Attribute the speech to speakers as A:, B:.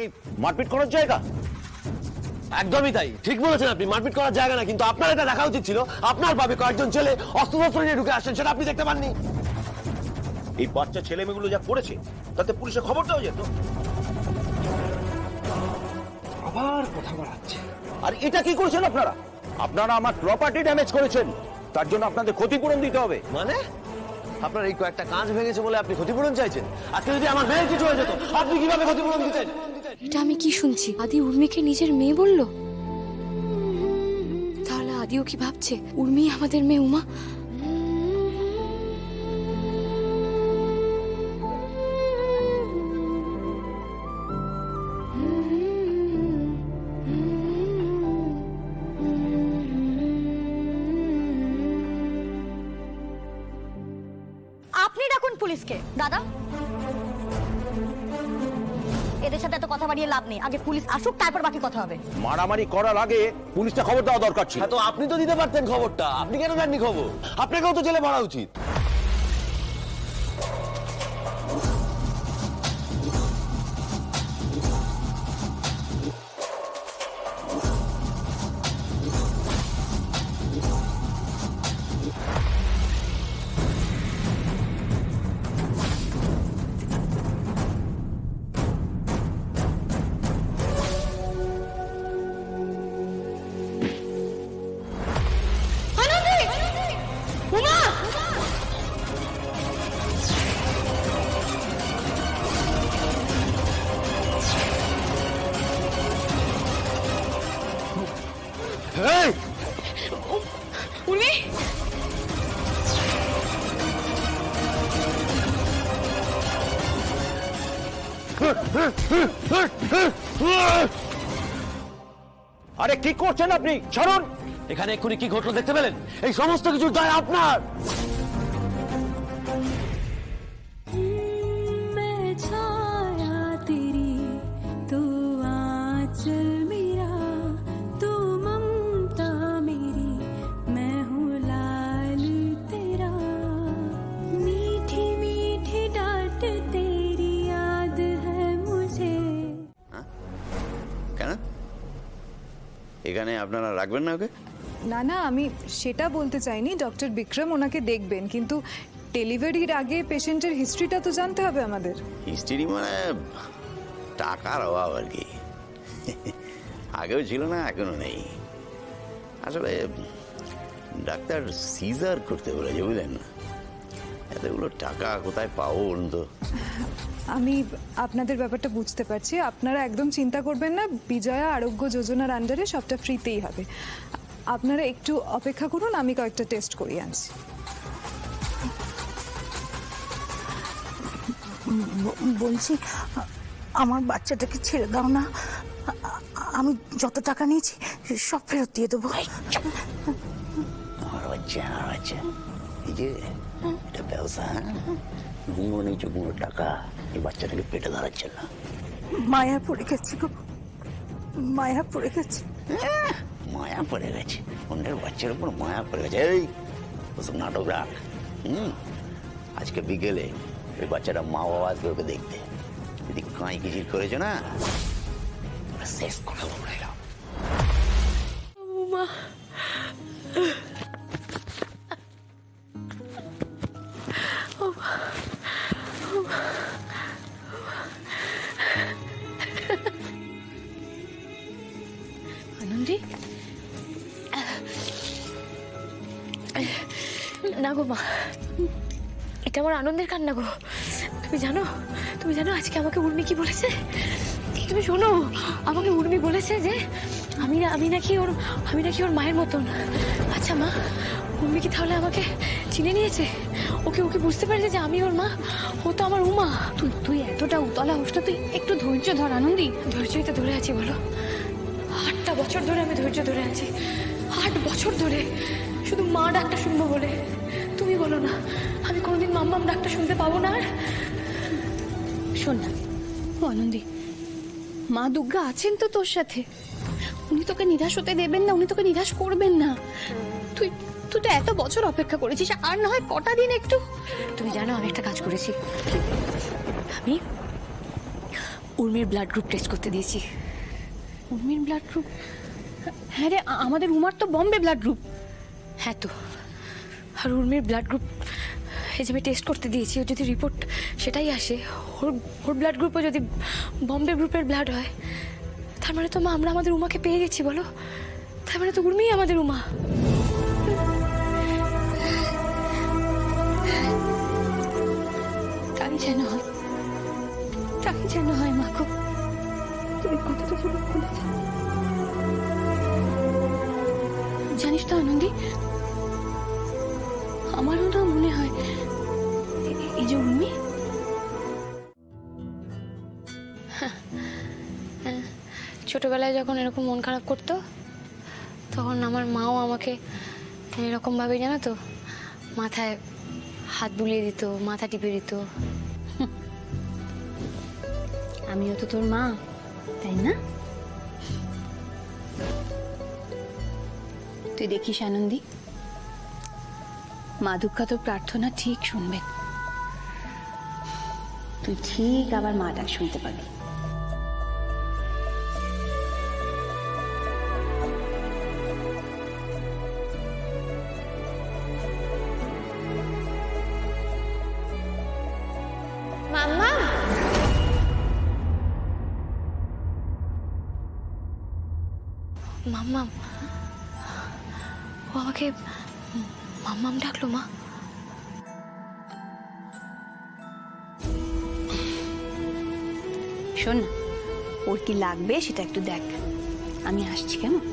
A: কি মারপিট করার জায়গা?
B: একদমই তাই, ঠিক বলেছেন আপনি, মারপিট করার জায়গা না। কিন্তু আপনার এটা দেখা উচিত ছিল, আপনার ভাবে কয়েকজন ছেলে অস্ত্র নিয়ে ঢুকে আসছেন, সেটা আপনি দেখতে পাননি।
A: এই বাচ্চা ছেলে মেয়েগুলো যা করেছে তাতে পুলিশে খবর দেওয়া যেত।
C: আবার কথা বাড়াচ্ছে।
A: আর এটা কি করেছেন আপনারা? আপনারা আমার প্রপার্টি ড্যামেজ করেছেন, তার জন্য আপনাদের ক্ষতিপূরণ দিতে হবে।
B: মানে আপনার এই কয়েকটা কাঁচ ভেঙেছে বলে আপনি ক্ষতিপূরণ চাইছেন? আজকে যদি আমার মেয়ের কিছু হয়ে যেত, আপনি কিভাবে ক্ষতিপূরণ দিতেন?
D: এটা আমি কি শুনছি? আদি উর্মিকে নিজের মেয়ে বললো? তাহলে আদিও কি ভাবছে উর্মি আমাদের মেয়ে উমা?
E: আপনি ডাকুন পুলিশকে। দাদা, এদের সাথে এত কথা বাড়িয়ে লাভ নেই, আগে পুলিশ আসুক, তারপর বাকি কথা হবে।
A: মারামারি করার আগে পুলিশটা খবর দেওয়া দরকার ছিল।
B: হ্যাঁ, তো আপনি তো দিতে পারতেন খবরটা, আপনি কেন দেননি খবর? আপনাকেও তো জেলে মারা উচিত।
D: উর্মি!
A: আরে কি করছেন আপনি? ছাড়ুন।
B: এখানে এক্ষুনি কি ঘটলো দেখতে পেলেন? এই সমস্ত কিছুর দায় আপনার।
F: কেন এখানে আপনারা রাখবেন না ওকে?
G: না না, আমি সেটা বলতে চাইনি। ডক্টর বিক্রম ওনাকে দেখবেন, কিন্তু ডেলিভারির আগে পেশেন্টের হিস্ট্রিটা তো জানতে হবে আমাদের।
F: হিস্ট্রি মানে টাকার অভাব আর কি। আগেও ছিল না, এখনো নেই। আসলে ডাক্তার সিজার করতে বলেছে, বুঝলেন না? এতগুলো টাকা কোথায় পাবো বলুন তো?
G: আমি আপনাদের ব্যাপারটা বুঝতে পারছি। আপনারা একদম চিন্তা করবেন না, বিজয়া আরোগ্য যোজনার আন্ডারে সবটা ফ্রিতেই হবে। আপনারা একটু অপেক্ষা করুন, আমি কয়েকটা টেস্ট করিয়ে আনছি।
H: বলছি, আমার বাচ্চাটাকে ছেড়ে দাও না। আমি যত টাকা নিয়েছি সব ফেরত দিয়ে দেবো।
F: আমার বাচ্চা এই যে এটা ব্যবসা, হ্যাঁ? গুঁড়ো নিচু গুঁড়ো টাকা এই বাচ্চাটাকে পেটে ধরাচ্ছেন না।
H: মায়া পড়ে গেছি গো, মায়া পড়ে গেছে।
F: মায়া পড়ে গেছে? অন্যের বাচ্চার উপর মায়া পড়ে গেছে? এই ওসব নাটক রাখ। আজকে বিকেলে ওই বাচ্চাটা মা বাবা আসবে ওকে দেখতে। যদি কাঁই কিচির করেছে না, শেষ কথা বলে এলাম।
D: উমা! আনন্দি? না গো মা, এটা আমার আনন্দের কান্না গো। তুমি জানো আজকে আমাকে উর্মি কি বলেছে? তুমি শোনো, আমাকে উর্মি বলেছে যে আমি নাকি ওর মায়ের মতন। আচ্ছা মা, উর্মি কি তাহলে আমাকে চিনে নিয়েছে? ওকে বুঝতে পেরেছে যে আমি ওর মা? ও তো আমার উমা। তুই এতটা উতলা হোস না, তুই একটু ধৈর্য ধর আনন্দি। ধৈর্যই তো ধরে আছি বলো। 8টা বছর ধরে আমি ধৈর্য ধরে আছি, 8 বছর ধরে, শুধু মা ডাকটা শুনবো বলে। তুমি বলো না, আমি কোনোদিন মাম্মাম ডাকটা শুনতে পাবো না? আর শোন না ও আনন্দি, মা দুর্গা আছেন তো তোর সাথে। উনি তোকে নিরাশ হতে দেবেন না, উনি তোকে নিরাশ করবেন না। তুই তো এত বছর অপেক্ষা করেছিস, আর না হয় কটা দিন একটু। তুমি জানো আমি একটা কাজ করেছি। আমি উর্মির ব্লাড গ্রুপ টেস্ট করতে দিয়েছি।
I: উর্মির ব্লাড গ্রুপ? হ্যাঁ রে, আমাদের উমার তো বম্বে ব্লাড গ্রুপ।
D: হ্যাঁ তো, আর উর্মির ব্লাড গ্রুপ এই যে আমি টেস্ট করতে দিয়েছি, ওর যদি রিপোর্ট সেটাই আসে, ওর ব্লাড গ্রুপও যদি বম্বে গ্রুপের ব্লাড হয়, তার মানে তো মা আমরা আমাদের উমাকে পেয়ে গেছি বলো। তার মানে তো উর্মিই আমাদের উমা। তাই যেন হয়, তাই যেন হয় মা গো। তুমি কতটা জোর বলেছ জানিস তো আনন্দী, আমারও না মনে হয় এই যে উর্মি, ছোটবেলায় যখন এরকম মন খারাপ করতো তখন আমার মাও আমাকে এরকম ভাবে জানো তো মাথায় হাত বুলিয়ে দিত, মাথা টিপে দিত।
I: আমিও তো তোর মা, তাই না? তুই দেখিস আনন্দী, মা দুর্গা তোর প্রার্থনা ঠিক শুনবে। তুই ঠিক আবার মা ডাক শুনতে পাবি।
D: মাম্মা, মাম্মাম, ও আমাকে মাম্মাম ডাকলো মা।
I: শোন না, ওর কি লাগবে সেটা একটু দেখ, আমি আসছি কেমন?